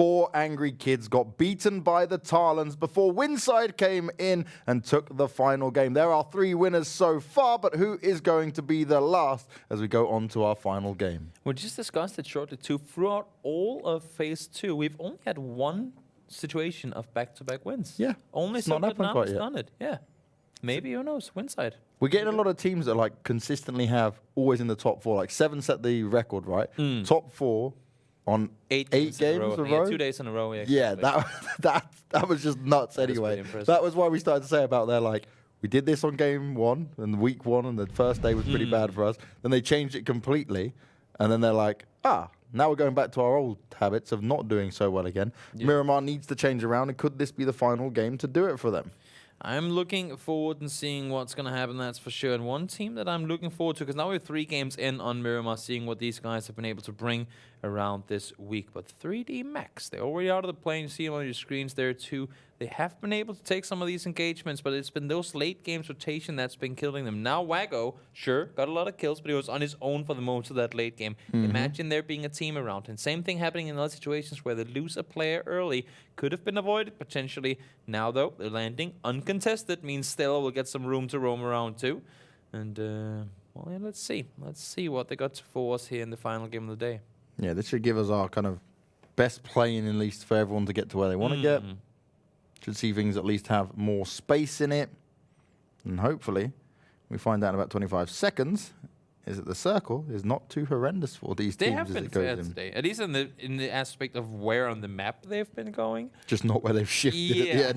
4 angry kids got beaten by the Tarlans before Winside came in and took the final game. There are 3 winners so far, but who is going to be the last as we go on to our final game? We just discussed it shortly too. Throughout all of Phase 2, we've only had one situation of back-to-back wins. Yeah. Only not happened now quite has yet. done it. Yeah. Maybe, who knows, Winside. We're getting a lot of teams that like consistently have always in the top 4. Like 7 set the record, right? Top 4 on 8 games in a row. Yeah, 2 days in a row. Yeah, that was just nuts anyway. That was why we started to say about their like, we did this on game 1 and week 1 and the first day was pretty bad for us. Then they changed it completely and then they're like, now we're going back to our old habits of not doing so well again. Yeah. Miramar needs to change around, and could this be the final game to do it for them? I'm looking forward and seeing what's going to happen, that's for sure. And one team that I'm looking forward to, because now we're 3 games in on Miramar, seeing what these guys have been able to bring around this week. But 3D Max, they're already out of the plane. You see them on your screens there too. They have been able to take some of these engagements, but it's been those late games rotation that's been killing them. Now Wago, sure, got a lot of kills, but he was on his own for the most of that late game. Imagine there being a team around. And same thing happening in other situations where they lose a player early. Could have been avoided potentially. Now though, they're landing uncontested, means Stella will get some room to roam around too. And well, yeah, let's see. Let's see what they got for us here in the final game of the day. Yeah, this should give us our kind of best playing, at least for everyone to get to where they want to get. Should see things at least have more space in it. And hopefully, we find out in about 25 seconds is that the circle is not too horrendous for these teams. They have been fair today, at least in the aspect of where on the map they've been going. Just not where they've shifted at the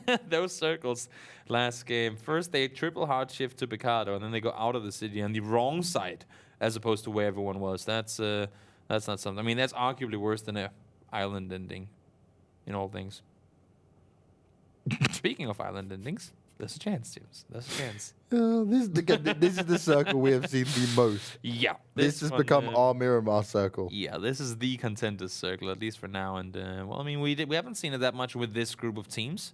end. Those circles last game. First, they triple hard shift to Picado, and then they go out of the city on the wrong side, as opposed to where everyone was. That's not something. I mean, that's arguably worse than a island ending in all things. Speaking of island endings, there's a chance, James. There's a chance. This is the circle we have seen the most. Yeah. This has become our Miramar circle. Yeah, this is the Contenders circle, at least for now. And, well, I mean, we haven't seen it that much with this group of teams.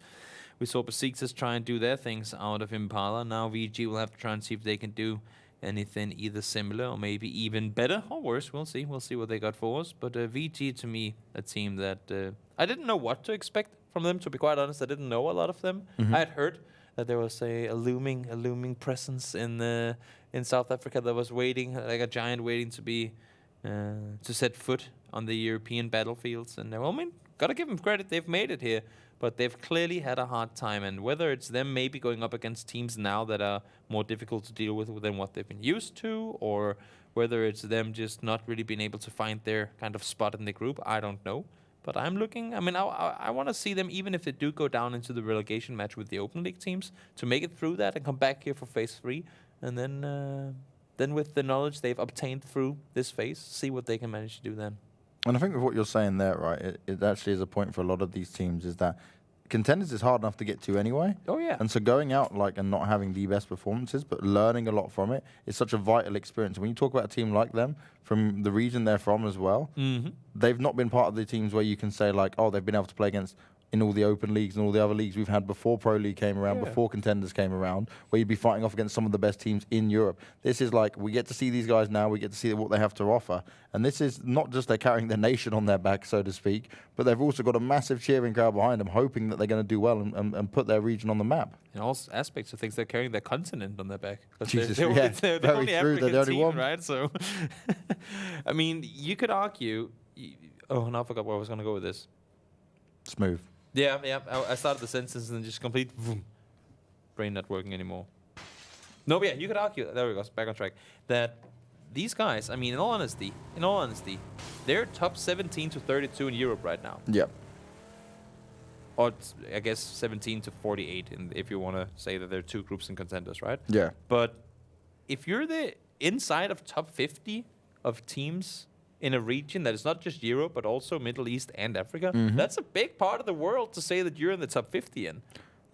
We saw Besiktas try and do their things out of Impala. Now VG will have to try and see if they can do anything either similar or maybe even better or worse. We'll see. We'll see what they got for us. But VG, to me, a team that I didn't know what to expect from them, to be quite honest. I didn't know a lot of them. I had heard that there was a looming presence in South Africa that was waiting, like a giant waiting to be to set foot on the European battlefields. And well, I mean, gotta give them credit, they've made it here, but they've clearly had a hard time. And whether it's them maybe going up against teams now that are more difficult to deal with than what they've been used to, or whether it's them just not really being able to find their kind of spot in the group, I don't know. But I'm looking, I mean, I want to see them, even if they do go down into the relegation match with the Open League teams, to make it through that and come back here for Phase 3. And then with the knowledge they've obtained through this phase, see what they can manage to do then. And I think with what you're saying there, right, it actually is a point for a lot of these teams, is that Contenders is hard enough to get to anyway. Oh, yeah. And so going out like and not having the best performances, but learning a lot from it is such a vital experience. When you talk about a team like them, from the region they're from as well, they've not been part of the teams where you can say like, oh, they've been able to play against in all the open leagues and all the other leagues we've had before Pro League came around, before Contenders came around, where you'd be fighting off against some of the best teams in Europe. This is like, we get to see these guys now, we get to see what they have to offer. And this is not just they're carrying their nation on their back, so to speak, but they've also got a massive cheering crowd behind them, hoping that they're going to do well and put their region on the map. In all aspects of things, they're carrying their continent on their back. Jesus, they're the only true. African They're the only team, one. right? So, I mean, you could argue... Oh, now I forgot where I was going to go with this. Smooth. Yeah. I started the sentence and just complete brain not working anymore. No, but yeah, you could argue. There we go. Back on track. That these guys, I mean, in all honesty, they're top 17 to 32 in Europe right now. Yep. Or I guess 17 to 48, if you want to say that there are 2 groups in Contenders, right? Yeah. But if you're the inside of top 50 of teams in a region that is not just Europe, but also Middle East and Africa, that's a big part of the world to say that you're in the top 50 in.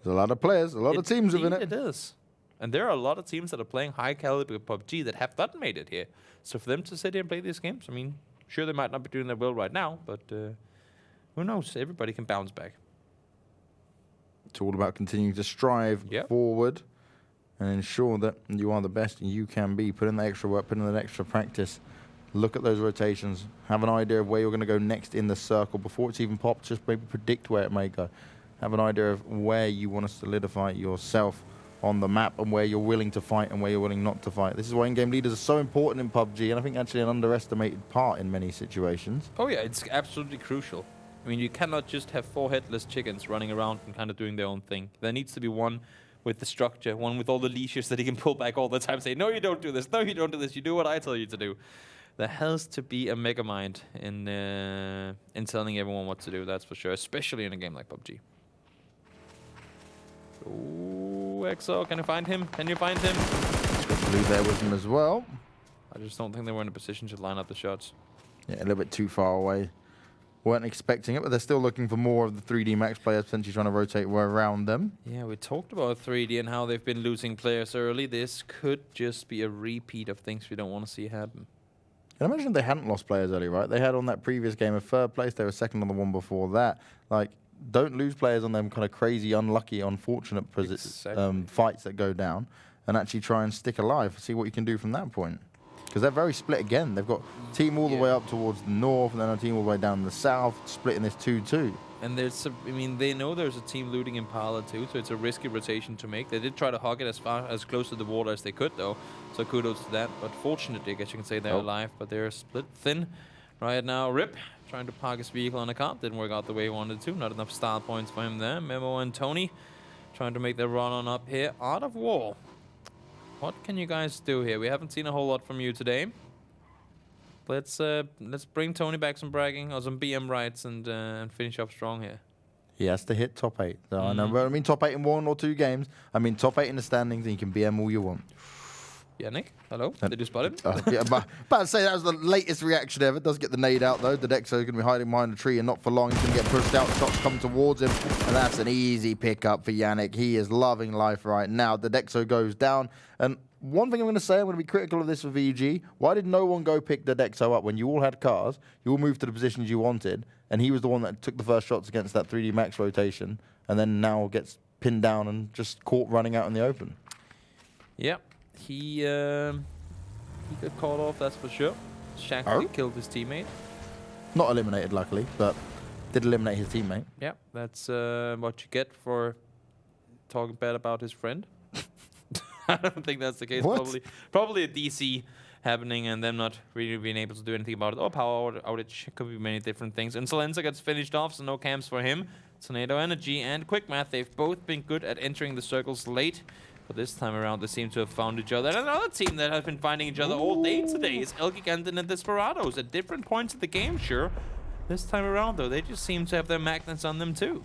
There's a lot of players, a lot of teams within it. It is. And there are a lot of teams that are playing high caliber PUBG that have not made it here. So for them to sit here and play these games, I mean, sure, they might not be doing that well right now, but who knows? Everybody can bounce back. It's all about continuing to strive forward and ensure that you are the best you can be. Put in the extra work, put in the extra practice look at those rotations, have an idea of where you're going to go next in the circle before it's even popped, just maybe predict where it may go. Have an idea of where you want to solidify yourself on the map and where you're willing to fight and where you're willing not to fight. This is why in-game leaders are so important in PUBG, and I think actually an underestimated part in many situations. Oh yeah, it's absolutely crucial. I mean, you cannot just have 4 headless chickens running around and kind of doing their own thing. There needs to be one with the structure, one with all the leashes that he can pull back all the time, say, no, you don't do this, no, you don't do this, you do what I tell you to do. There has to be a mega mind in telling everyone what to do, that's for sure, especially in a game like PUBG. Ooh, EXO, can you find him? Can you find him? Blue there with him as well. I just don't think they were in a position to line up the shots. Yeah, a little bit too far away. Weren't expecting it, but they're still looking for more of the 3D Max players, potentially trying to rotate around them. Yeah, we talked about 3D and how they've been losing players early. This could just be a repeat of things we don't want to see happen. And imagine they hadn't lost players early, right? They had on that previous game a 3rd place. They were 2nd on the one before that. Like, don't lose players on them kind of crazy, unlucky, unfortunate fights that go down, and actually try and stick alive. See what you can do from that point. Because they're very split again. They've got a team all the way up towards the north, and then a team all the way down the south, splitting this 2-2. And there's, I mean, they know there's a team looting Impala too, so it's a risky rotation to make. They did try to hog it as close to the water as they could, though. So kudos to that. But fortunately, I guess you can say they're alive, but they're split thin right now. Rip trying to park his vehicle on a car, didn't work out the way he wanted to. Not enough style points for him there. Memo and Tony trying to make their run on up here. Art of War. What can you guys do here? We haven't seen a whole lot from you today. Let's bring Tony back some bragging or some BM rights and finish up strong here. He has to hit top 8. So I know, but I mean top 8 in 1 or 2 games. I mean top 8 in the standings, and you can BM all you want. Yannick, hello. Did you spot him? Yeah, but to say that was the latest reaction ever. Does get the nade out though. The Dexo is going to be hiding behind a tree, and not for long. He's going to get pushed out. Shots come towards him, and that's an easy pickup for Yannick. He is loving life right now. The Dexo goes down, and one thing I'm going to say, I'm going to be critical of this for VG. Why did no one go pick the Dexo up when you all had cars? You all moved to the positions you wanted, and he was the one that took the first shots against that 3D Max rotation, and then now gets pinned down and just caught running out in the open. Yeah. He got caught off, that's for sure. Shankly killed his teammate. Not eliminated, luckily, but did eliminate his teammate. Yeah, that's what you get for talking bad about his friend. I don't think that's the case. What? Probably a DC happening and them not really being able to do anything about it. Or power outage, could be many different things. And Salenza gets finished off, so no camps for him. Tornado Energy and Quickmath, they've both been good at entering the circles late. But this time around, they seem to have found each other. And another team that has been finding each other all day today is Elgiganten and Desperados at different points of the game, sure. This time around, though, they just seem to have their magnets on them, too.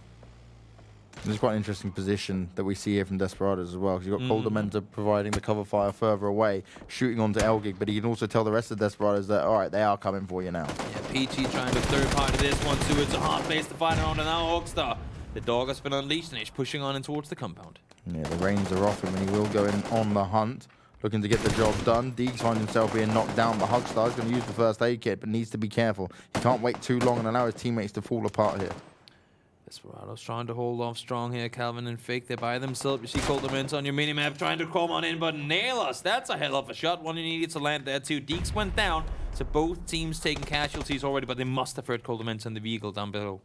There's quite an interesting position that we see here from Desperados as well, because you've got Coldamenta providing the cover fire further away, shooting onto Elgig, but he can also tell the rest of Desperados that, all right, they are coming for you now. Yeah, PG trying to third party this one, too. It's a hard place to find around, and now Hogstar. The dog has been unleashed, and he's pushing on in towards the compound. Yeah, the reins are off him, and he will go in on the hunt, looking to get the job done. Deeks finds himself being knocked down, but Hogstar is going to use the first aid kit, but needs to be careful. He can't wait too long and allow his teammates to fall apart here. Desperado's trying to hold off strong here. Calvin and Fake, they're by themselves. You see Coldamenta on your minimap trying to chrome on in, but nail us. That's a hell of a shot. One he needed to land there too. Deeks went down, so both teams taking casualties already, but they must have heard Coldamenta in the vehicle down below.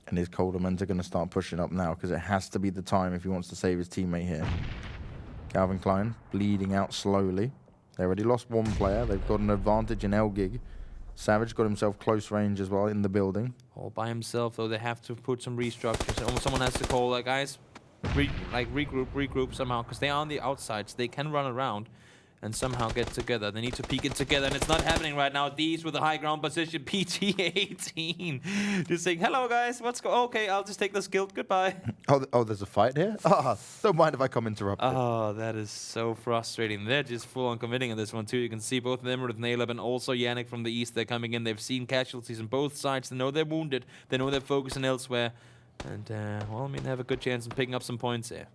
And is Coldamenta going to start pushing up now? Because it has to be the time if he wants to save his teammate here. Calvin Klein bleeding out slowly. They already lost one player. They've got an advantage in Elgig. Savage got himself close range as well in the building. All by himself, though. They have to put some restructures. Someone has to call, guys, regroup somehow, because they are on the outside, so they can run around and somehow get together. They need to peek it together, and it's not happening right now. These with a high ground position, PT18. Just saying, hello, guys. Okay, I'll just take this guild. Goodbye. Oh, there's a fight here? Don't mind if I come interrupted. Oh, that is so frustrating. They're just full-on committing on this one, too. You can see both of them with Naleb and also Yannick from the east. They're coming in. They've seen casualties on both sides. They know they're wounded. They know they're focusing elsewhere. And, well, I mean, they have a good chance of picking up some points here.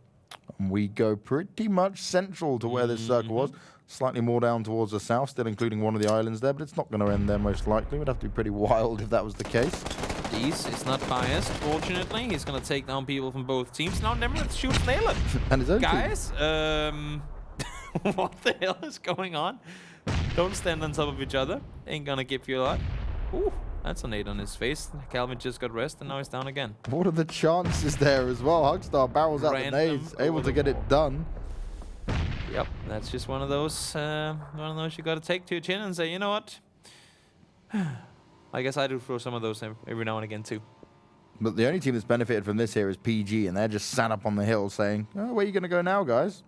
We go pretty much central to where this circle was. Slightly more down towards the south, still including one of the islands there, but it's not going to end there most likely. It would have to be pretty wild if that was the case. Dees is not biased, fortunately. He's going to take down people from both teams. Now Nemrith shoots Naleb. And his own guys, what the hell is going on? Don't stand on top of each other. Ain't gonna give you a lot. Ooh, that's a nade on his face. Calvin just got rest and now he's down again. What are the chances there as well? Hugstar barrels out the Random nades, able over to the get it wall. done. Yep, that's just one of those you gotta take to your chin and say, you know what? I guess I do throw some of those every now and again too. But the only team that's benefited from this here is PG, and they're just sat up on the hill saying, oh, where are you going to go now, guys?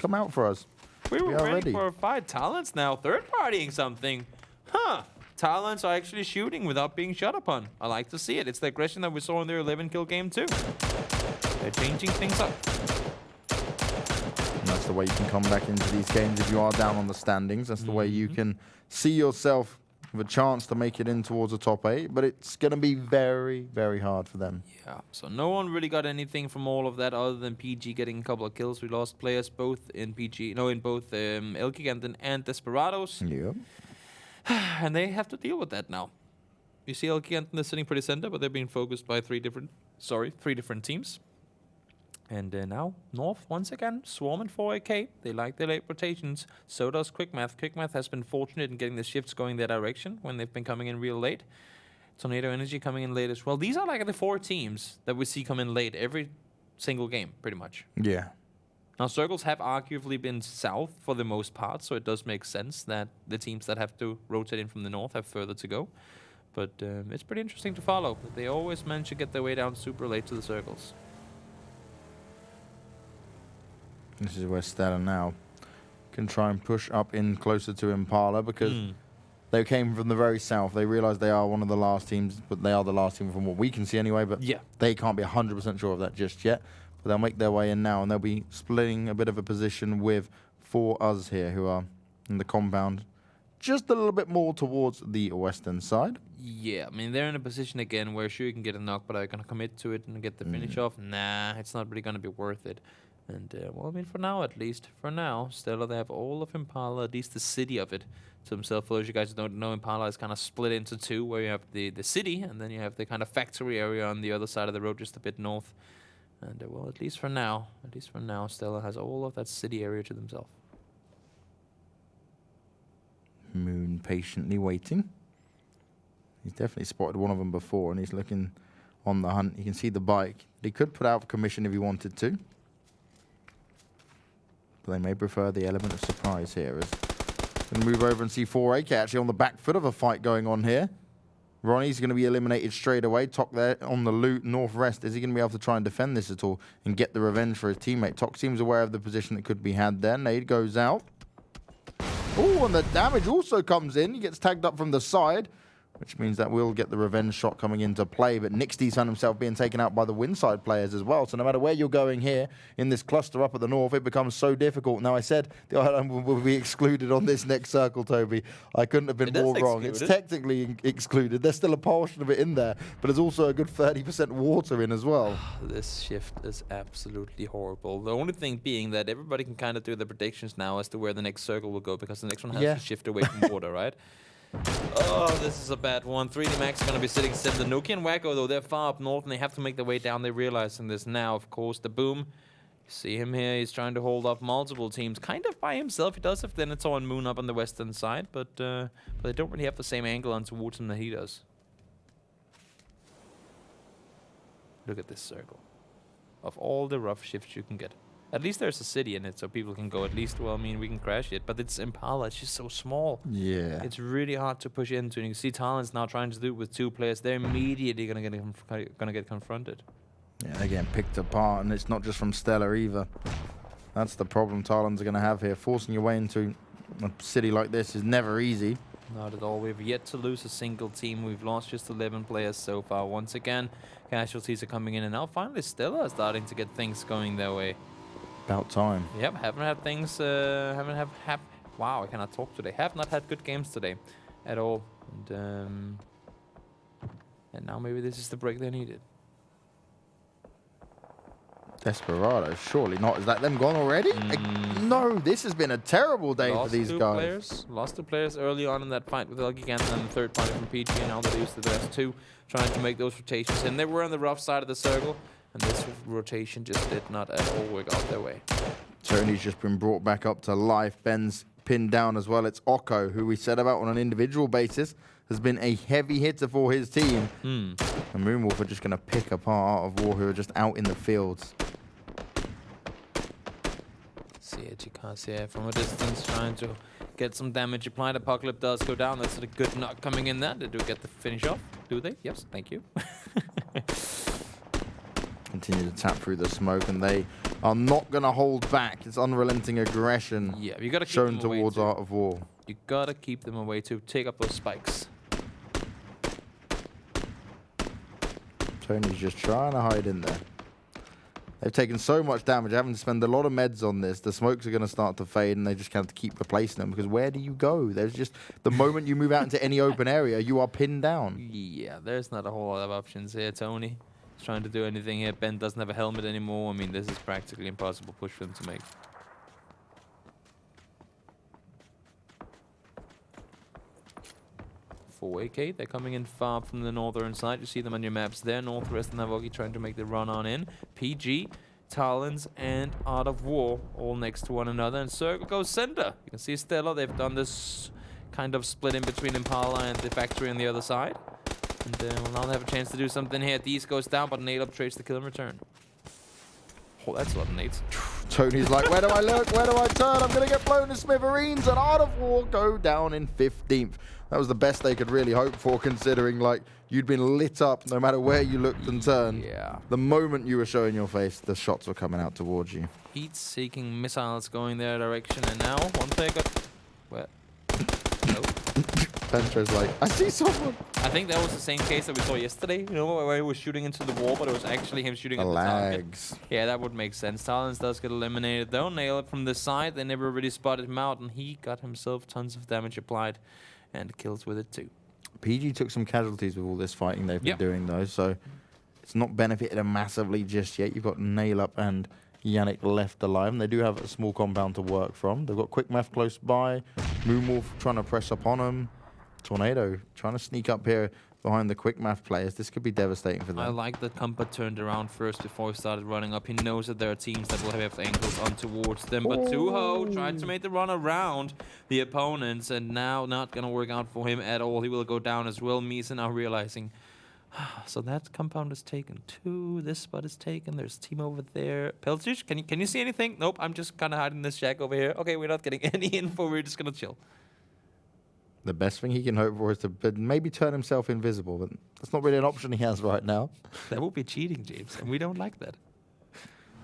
Come out for us. We were are ready ready. for a fight. Tarlans now third-partying something. Huh. Tarlans are actually shooting without being shot upon. I like to see it. It's the aggression that we saw in their 11-kill game too. They're changing things up. And that's the way you can come back into these games if you are down on the standings. That's the way you can see yourself with a chance to make it in towards the top 8. But it's going to be very, very hard for them. Yeah, so no one really got anything from all of that other than PG getting a couple of kills. We lost players both in both Elgiganten and Desperados. Yeah. And they have to deal with that now. You see Elgiganten is sitting pretty center, but they're being focused by three different teams. And now North once again swarming for AK. They like their late rotations. So does Quickmath. Quickmath has been fortunate in getting the shifts going their direction when they've been coming in real late. Tornado Energy coming in late as well. These are like the 4 teams that we see come in late every single game, pretty much. Yeah. Now, circles have arguably been south for the most part, so it does make sense that the teams that have to rotate in from the north have further to go. But it's pretty interesting to follow. They always manage to get their way down super late to the circles. This is where Stella now can try and push up in closer to Impala because they came from the very south. They realize they are one of the last teams, but they are the last team from what we can see anyway. But Yeah. they can't be 100% sure of that just yet. But they'll make their way in now, and they'll be splitting a bit of a position with 4 us here who are in the compound just a little bit more towards the western side. Yeah, I mean, they're in a position again where sure you can get a knock, but are you going to commit to it and get the finish off? Nah, it's not really going to be worth it. And, well, I mean, for now at least, Stella, they have all of Impala, at least the city of it, to themselves. For those of you guys who don't know, Impala is kind of split into 2, where you have the city, and then you have the kind of factory area on the other side of the road, just a bit north. And, well, at least for now, Stella has all of that city area to themselves. Moon patiently waiting. He's definitely spotted one of them before, and he's looking on the hunt. You can see the bike. He could put out for commission if he wanted to. But they may prefer the element of surprise here. Going to move over and see 4AK actually on the back foot of a fight going on here. Ronnie's going to be eliminated straight away. Tok there on the loot, northwest. Is he going to be able to try and defend this at all and get the revenge for his teammate? Tok seems aware of the position that could be had there. Nade goes out. Oh, and the damage also comes in. He gets tagged up from the side, which means that we'll get the revenge shot coming into play. But Nixty's found himself being taken out by the Winside players as well. So no matter where you're going here in this cluster up at the north, it becomes so difficult. Now, I said the island will be excluded on this next circle, Toby. I couldn't have been more wrong. It's technically excluded. There's still a portion of it in there, but there's also a good 30% water in as well. This shift is absolutely horrible. The only thing being that everybody can kind of do the predictions now as to where the next circle will go, because the next one has to shift away from water, right? Oh, this is a bad one. 3D Max are going to be sitting center. Noki and Wacko, though, they're far up north, and they have to make their way down. They're realizing this now, of course. The Boom, see him here. He's trying to hold off multiple teams, kind of by himself. He does have Denethor and Moon up on the western side, but they don't really have the same angle on towards him that he does. Look at this circle. Of all the rough shifts you can get. At least there's a city in it, so people can go. At least, well, I mean, we can crash it. But it's Impala. It's just so small. Yeah. It's really hard to push into. And you can see Tarlans now trying to do it with 2 players. They're immediately going to get confronted. Yeah, they're getting picked apart, and it's not just from Stella either. That's the problem Tarlans are going to have here. Forcing your way into a city like this is never easy. Not at all. We've yet to lose a single team. We've lost just 11 players so far. Once again, casualties are coming in. And now finally Stella is starting to get things going their way. About time. Yep, haven't had things, wow, I cannot talk today. Have not had good games today at all. And now maybe this is the break they needed. Desperado, surely not. Is that them gone already? No, this has been a terrible day for these guys. Lost 2 players early on in that fight with Elgiganten and the third party from PG, and now they lose the last 2, trying to make those rotations. And they were on the rough side of the circle. And this rotation just did not at all work out their way. Tony's just been brought back up to life. Ben's pinned down as well. It's Oko, who we said about on an individual basis, has been a heavy hitter for his team. And Moonwolf are just going to pick apart Art of War, who are just out in the fields. See it, Chikaz from a distance trying to get some damage applied. Apocalypse does go down. That's a good knock coming in there. They do get the finish off. Do they? Yes, thank you. Continue to tap through the smoke, and they are not going to hold back. It's unrelenting aggression you gotta keep shown them away towards too. Art of War. You gotta keep them away to take up those spikes. Tony's just trying to hide in there. They've taken so much damage, having to spend a lot of meds on this. The smokes are going to start to fade, and they just have to keep replacing them, because where do you go? There's just, the moment you move out into any open area, you are pinned down. Yeah, there's not a whole lot of options here. Tony is trying to do anything here. Ben doesn't have a helmet anymore. I mean, this is practically impossible push for them to make. AK, they're coming in far from the northern side. You see them on your maps there. Northwest and Navogi trying to make the run on in. PG, Tarlans, and Art of War all next to one another. And Circle goes center. You can see Stella. They've done this kind of split in between Impala and the factory on the other side. And we'll now have a chance to do something here. These goes down, but Nade up trades the kill in return. Oh, that's a lot of nades. Tony's like, where do I look? Where do I turn? I'm going to get blown to smithereens, and Art of War go down in 15th. That was the best they could really hope for, considering like you'd been lit up no matter where you looked and turned. Yeah. The moment you were showing your face, the shots were coming out towards you. Heat-seeking missiles going their direction, and now one player got... Where? Nope. Pentra's like, I see someone. I think that was the same case that we saw yesterday, you know, where he was shooting into the wall, but it was actually him shooting at the target. Yeah, that would make sense. Talons does get eliminated, though. Nail it from the side. They never really spotted him out, and he got himself tons of damage applied and kills with it, too. PG took some casualties with all this fighting they've been doing, though, so it's not benefited them massively just yet. You've got Nail Up and Yannick left alive, and they do have a small compound to work from. They've got Quickmath close by. Moonwolf trying to press up on them. Tornado trying to sneak up here behind the Quickmath players. This could be devastating for them. I like that Compa turned around first before he started running up. He knows that there are teams that will have angles on towards them. But Tuho tried to make the run around the opponents, and now not going to work out for him at all. He will go down as well. Misa now realizing, so that compound is taken too. This spot is taken. There's a team over there. Peltish, can you see anything? Nope, I'm just kind of hiding in this shack over here. Okay, we're not getting any info. We're just going to chill. The best thing he can hope for is to maybe turn himself invisible, but that's not really an option he has right now. That would be cheating, James, and we don't like that.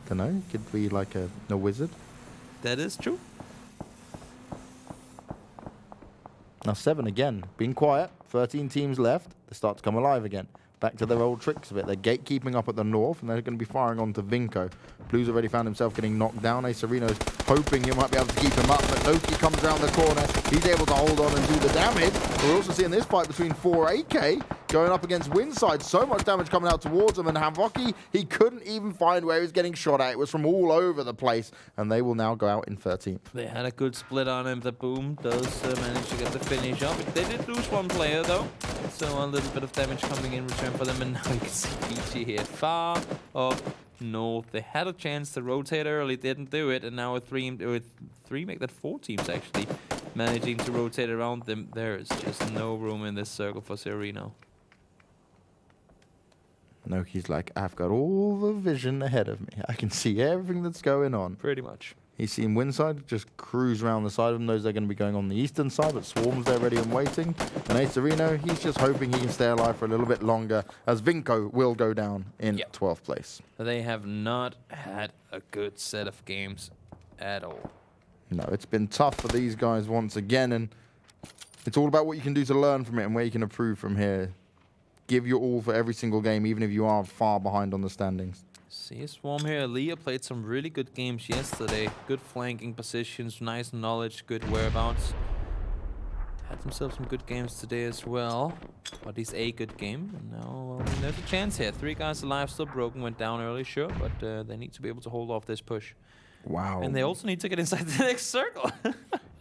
Dunno, could be like a wizard. That is true. Now Se7en again, being quiet. 13 teams left. They start to come alive again. Back to their old tricks of it. They're gatekeeping up at the north, and they're going to be firing on to Vinco. Blue's already found himself getting knocked down. Sereno's hoping he might be able to keep him up, but Loki comes around the corner. He's able to hold on and do the damage. We're also seeing this fight between 4 AK going up against Winside. So much damage coming out towards him, and Havoki, he couldn't even find where he was getting shot at. It was from all over the place, and they will now go out in 13th. They had a good split on him. The Boom does manage to get the finish up. They did lose one player, though, so a little bit of damage coming in return for them, and now you can see PG here far up north. They had a chance to rotate early, didn't do it, and now with three make that 4 teams actually managing to rotate around them. There is just no room in this circle for Sereno. Noki's like, I've got all the vision ahead of me. I can see everything that's going on. Pretty much. He's seen Winside just cruise around the side of him, knows they're going to be going on the eastern side, but Swarm's there ready and waiting. And Sereno, he's just hoping he can stay alive for a little bit longer, as Vinco will go down in 12th place. They have not had a good set of games at all. No, it's been tough for these guys once again, and it's all about what you can do to learn from it and where you can improve from here. Give your all for every single game, even if you are far behind on the standings. See a Swarm here. Leah played some really good games yesterday. Good flanking positions, nice knowledge, good whereabouts. Had themselves some good games today as well. Or at least a good game. And now, well, there's a chance here. 3 guys alive, still broken, went down early, sure. But they need to be able to hold off this push. Wow. And they also need to get inside the next circle.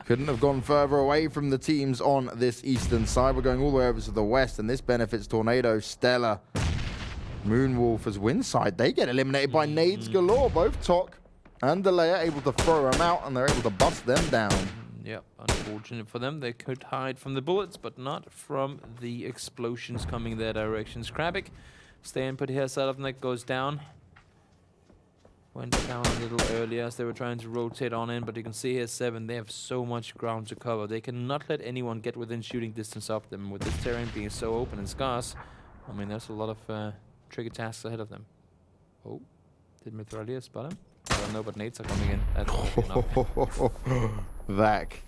Couldn't have gone further away from the teams on this eastern side. We're going all the way over to the west, and this benefits Tornado, Stella, Moonwolf as Winside. They get eliminated by nades galore. Both Tok and Delaya able to throw them out, and they're able to bust them down. Yep, unfortunate for them. They could hide from the bullets, but not from the explosions coming their direction. Skrabik, stay and put here. Salavnik goes down. Went down a little earlier as they were trying to rotate on in, but you can see here Se7en, they have so much ground to cover. They cannot let anyone get within shooting distance of them. With this terrain being so open and scarce, I mean, there's a lot of tricky tasks ahead of them. Oh, did Mitralia spot him? I don't know, but nades are coming in. That's Vac.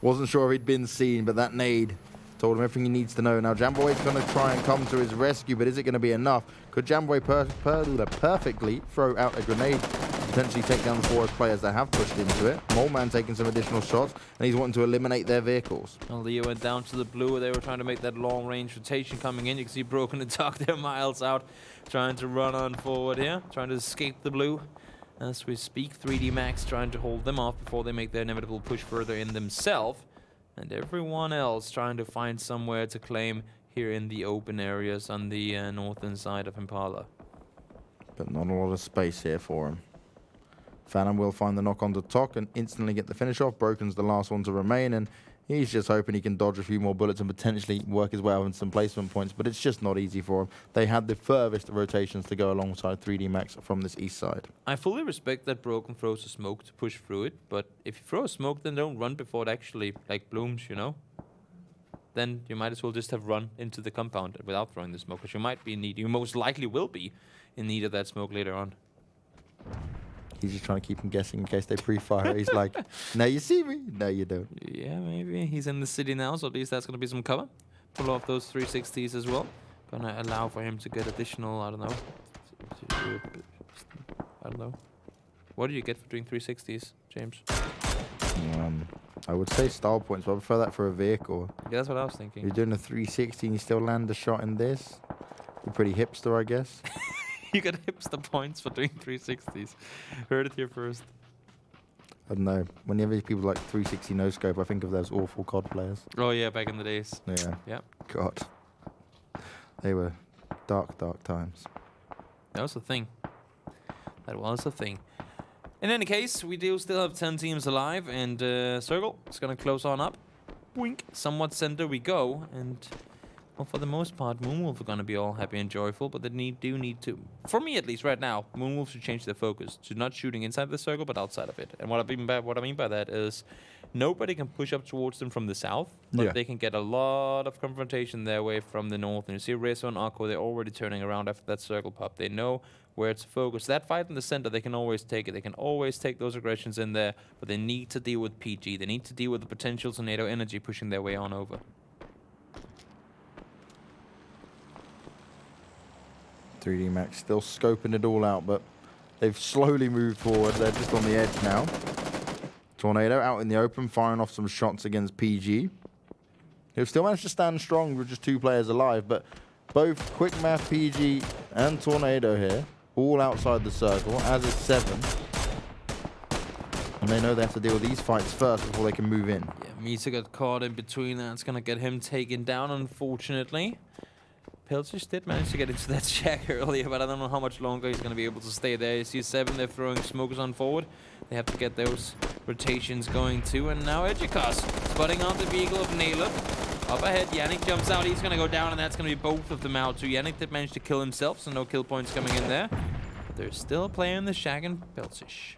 Wasn't sure if he'd been seen, but that nade told him everything he needs to know. Now Jamboy's going to try and come to his rescue, but is it going to be enough? Could Jamboy perfectly throw out a grenade, potentially take down the 4 players that have pushed into it? Moleman taking some additional shots, and he's wanting to eliminate their vehicles. Well, Leo went down to the blue. They were trying to make that long-range rotation coming in. You can see Broken and Tuck, they're miles out, trying to run on forward here, trying to escape the blue. As we speak, 3D Max trying to hold them off before they make their inevitable push further in themselves. And everyone else trying to find somewhere to claim here in the open areas on the northern side of Impala. But not a lot of space here for him. Phantom will find the knock on the Tok and instantly get the finish off. Broken's the last one to remain, and he's just hoping he can dodge a few more bullets and potentially work his way out in some placement points, but it's just not easy for him. They had the furthest rotations to go alongside 3D Max from this east side. I fully respect that Broken throws a smoke to push through it, but if you throw a smoke, then don't run before it actually like blooms, you know? Then you might as well just have run into the compound without throwing the smoke, because you might be in need, you most likely will be in need of that smoke later on. He's just trying to keep him guessing in case they pre-fire. He's like, now you see me, no you don't. Yeah, maybe. He's in the city now, so at least that's going to be some cover. Pull off those 360s as well. Gonna allow for him to get additional, I don't know. I don't know. What do you get for doing 360s, James? I would say style points, but I prefer that for a vehicle. Yeah, that's what I was thinking. You're doing a 360 and you still land a shot in this? You're pretty hipster, I guess. You get hipster points for doing 360s. Heard it here first. I don't know. Whenever people like 360 no scope, I think of those awful COD players. Oh yeah, back in the days. Yeah. Yep. God. They were dark, dark times. That was a thing. That was a thing. In any case, we do still have 10 teams alive, and Circle is going to close on up. Boink. Somewhat center we go, and well, for the most part, Moonwolf are going to be all happy and joyful, but they do need to, for me at least right now, Moonwolf should change their focus to not shooting inside the circle, but outside of it. And what I mean by that is nobody can push up towards them from the south, but they can get a lot of confrontation their way from the north. And you see Rezo and Akko, they're already turning around after that circle pop. They know where to focus. That fight in the center, they can always take it. They can always take those aggressions in there, but they need to deal with PG. They need to deal with the potential tornado energy pushing their way on over. 3D Max still scoping it all out, but they've slowly moved forward. They're just on the edge now. Tornado out in the open, firing off some shots against PG. He'll still manage to stand strong with just 2 players alive, but both Quickmath, PG, and Tornado here, all outside the circle, as is Se7en. And they know they have to deal with these fights first before they can move in. Yeah, Misa got caught in between that. It's going to get him taken down, unfortunately. Pilchers did manage to get into that shack earlier, but I don't know how much longer he's going to be able to stay there. You see Se7en, they're throwing smokers on forward. They have to get those rotations going too. And now Edgikas spotting out the vehicle of Nailor. Up ahead, Yannick jumps out. He's going to go down, and that's going to be both of them out too. Yannick did manage to kill himself, so no kill points coming in there. But there's still a player in the shack and Pilchers.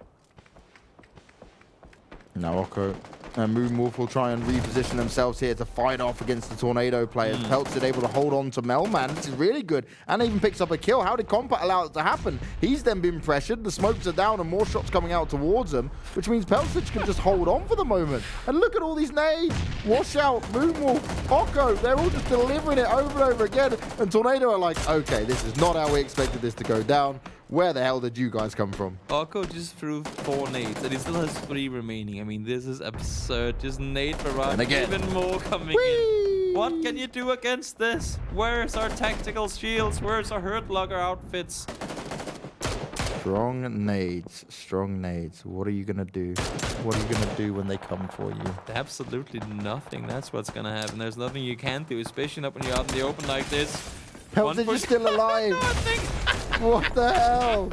Now Okko and Moonwolf will try and reposition themselves here to fight off against the Tornado players. Peltz able to hold on to Melman. This is really good. And even picks up a kill. How did Compat allow it to happen? He's then been pressured. The smokes are down and more shots coming out towards him, which means Peltz can just hold on for the moment. And look at all these nades. Washout, Moonwolf, Okko. They're all just delivering it over and over again. And Tornado are like, okay, this is not how we expected this to go down. Where the hell did you guys come from? Akko just threw 4 nades, and he still has 3 remaining. I mean, this is absurd. Just nade barrage, even more coming in. What can you do against this? Where's our tactical shields? Where's our hurt logger outfits? Strong nades, strong nades. What are you going to do? What are you going to do when they come for you? Absolutely nothing. That's what's going to happen. There's nothing you can do, especially not when you're out in the open like this. Peltz is still alive. Nothing. What the hell?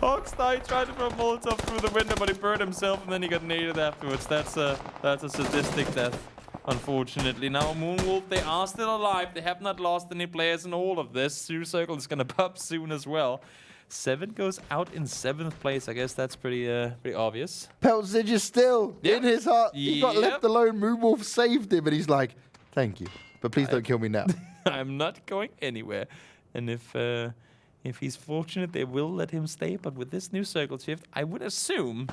Oxnite tried to throw a Molotov through the window, but he burned himself, and then he got naded afterwards. That's a sadistic death, unfortunately. Now Moonwolf, they are still alive. They have not lost any players in all of this. Zoo Circle is gonna pop soon as well. Se7en goes out in 7th place. I guess that's pretty obvious. Peltzig is still in his heart. He got left alone. Moonwolf saved him, and he's like, "Thank you, but please don't kill me now." I'm not going anywhere. And if he's fortunate, they will let him stay. But with this new circle shift, I would assume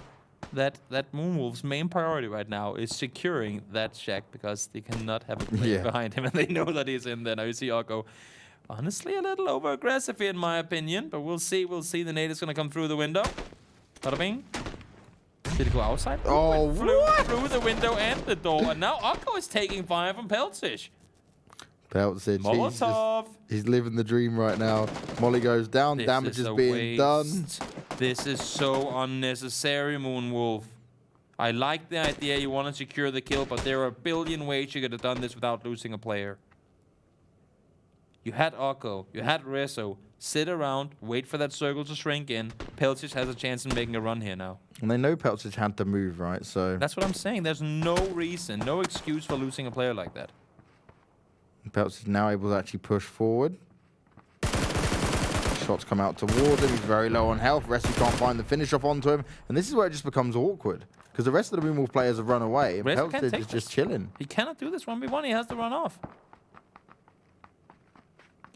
that Moonwolf's main priority right now is securing that shack, because they cannot have a player behind him, and they know that he's in there. Now you see Arco, honestly, a little over-aggressive in my opinion, but we'll see. We'll see. The nade is going to come through the window. Bada bing. Did he go outside? Oh, flew through the window and the door. And now Arco is taking fire from Peltzig. Peltzig, he's living the dream right now. Molly goes down, damage is being done. This is so unnecessary, Moonwolf. I like the idea you want to secure the kill, but there are a billion ways you could have done this without losing a player. You had Arco, you had Rezo. Sit around, wait for that circle to shrink in. Peltzig has a chance in making a run here now. And they know Peltzig had to move, right? So that's what I'm saying. There's no reason, no excuse for losing a player like that. Peltzig now able to actually push forward. Shots come out towards him. He's very low on health. Rezo can't find the finish off onto him. And this is where it just becomes awkward, because the rest of the Moonwolf players have run away. And Peltzig is just chilling. He cannot do this 1v1. He has to run off.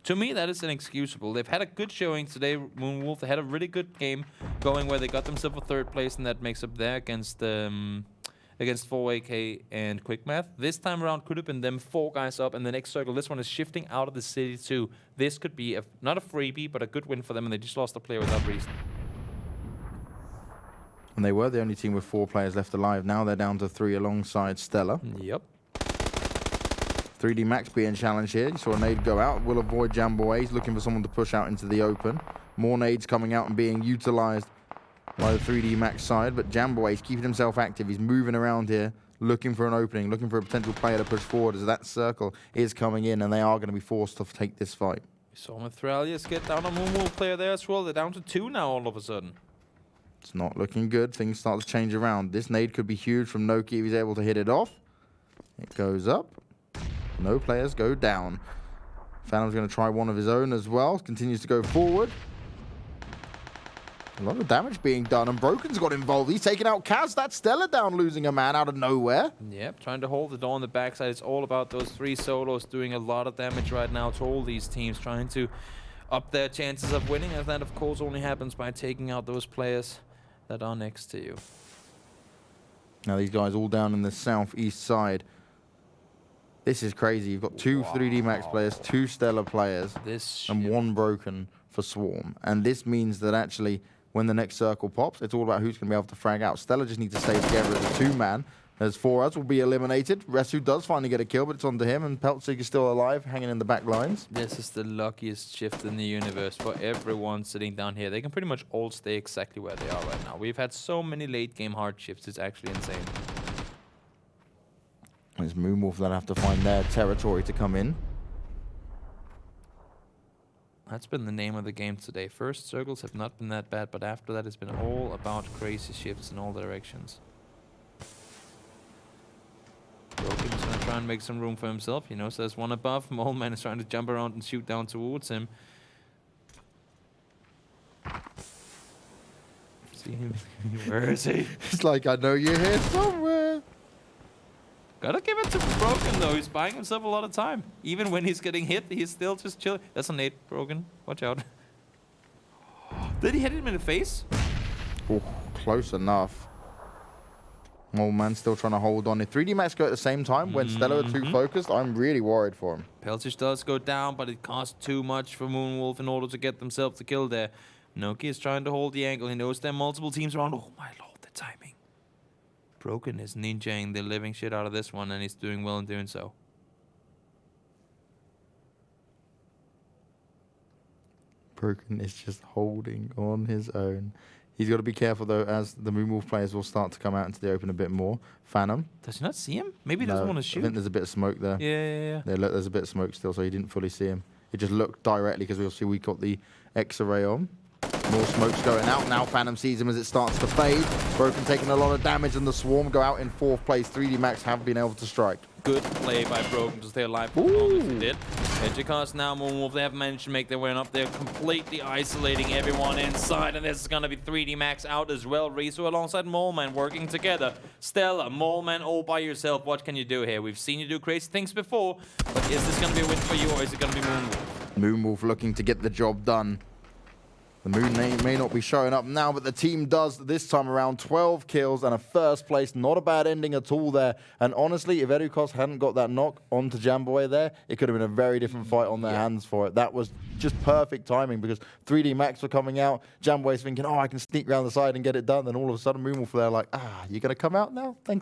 To me, that is inexcusable. They've had a good showing today, Moonwolf. They had a really good game going where they got themselves a 3rd place, and that makes up there against 4AK and Quickmath. This time around could have been them 4 guys up in the next circle. This one is shifting out of the city too. This could be not a freebie, but a good win for them, and they just lost a player without reason. And they were the only team with 4 players left alive. Now they're down to 3 alongside Stella. Yep. 3D Max being challenged here. You saw a nade go out. Will avoid Jamboy. He's looking for someone to push out into the open. More nades coming out and being utilized by the 3D Max side. But Jamboy is keeping himself active. He's moving around here, looking for an opening, looking for a potential player to push forward as that circle is coming in, and they are going to be forced to take this fight. We saw Mithralius get down a Moonwolf player there as well. They're down to 2 now all of a sudden. It's not looking good. Things start to change around. This nade could be huge from Noki if he's able to hit it off. It goes up. No players go down. Phantom's going to try one of his own as well. Continues to go forward. A lot of damage being done, and Broken's got involved. He's taking out Kaz. That's Stella down, losing a man out of nowhere. Yep, trying to hold the door on the backside. It's all about those 3 solos doing a lot of damage right now to all these teams, trying to up their chances of winning, and that, of course, only happens by taking out those players that are next to you. Now these guys all down in the southeast side. This is crazy. You've got 2 3D Max players, 2 Stellar players, and 1 Broken for Swarm. And this means that actually, when the next circle pops, it's all about who's going to be able to frag out. Stellar just need to stay together as a 2-man. As 4 us will be eliminated. Rezo does finally get a kill, but it's onto him, and Peltzig is still alive, hanging in the back lines. This is the luckiest shift in the universe for everyone sitting down here. They can pretty much all stay exactly where they are right now. We've had so many late-game hard shifts. It's actually insane. It's Moonwolf that have to find their territory to come in. That's been the name of the game today. First circles have not been that bad, but after that it's been all about crazy shifts in all directions. Broken's gonna try and make some room for himself. He knows there's one above. Moleman is trying to jump around and shoot down towards him. See him? Where is he? It's like, I know you're here somewhere. Gotta give it to Broken though. He's buying himself a lot of time. Even when he's getting hit, he's still just chilling. That's a nade, Broken. Watch out. Did he hit him in the face? Oh, close enough. Old man still trying to hold on. If 3D Max go at the same time, when Stella are too focused, I'm really worried for him. Peltzig does go down, but it costs too much for Moonwolf in order to get themselves the kill there. Noki is trying to hold the angle. He knows there are multiple teams around. Oh my lord, the timing. Broken is ninjaing the living shit out of this one, and he's doing well in doing so. Broken is just holding on his own. He's got to be careful, though, as the Moonwolf players will start to come out into the open a bit more. Phantom. Does he not see him? Maybe he doesn't want to shoot. I think there's a bit of smoke there. Yeah. There's a bit of smoke still, so he didn't fully see him. It just looked directly because obviously we got the X-ray on. More smoke's going out. Now Phantom sees him as it starts to fade. Broken taking a lot of damage, and the Swarm go out in 4th place. 3D Max have been able to strike. Good play by Broken to stay alive for as long as he did. Elgiganten now, Moonwolf, they have managed to make their way up. They're completely isolating everyone inside, and this is going to be 3D Max out as well. Rizu alongside Moleman working together. Stella, Moleman all by yourself. What can you do here? We've seen you do crazy things before, but is this going to be a win for you, or is it going to be Moonwolf? Moonwolf looking to get the job done. The Moon may not be showing up now, but the team does this time around. 12 kills and a 1st place. Not a bad ending at all there. And honestly, if Edukos hadn't got that knock onto Jamboy there, it could have been a very different fight on their hands for it. That was just perfect timing because 3D Max were coming out. Jamboy's thinking, oh, I can sneak around the side and get it done. Then all of a sudden, Moonwolf there like, you're going to come out now? Thanks.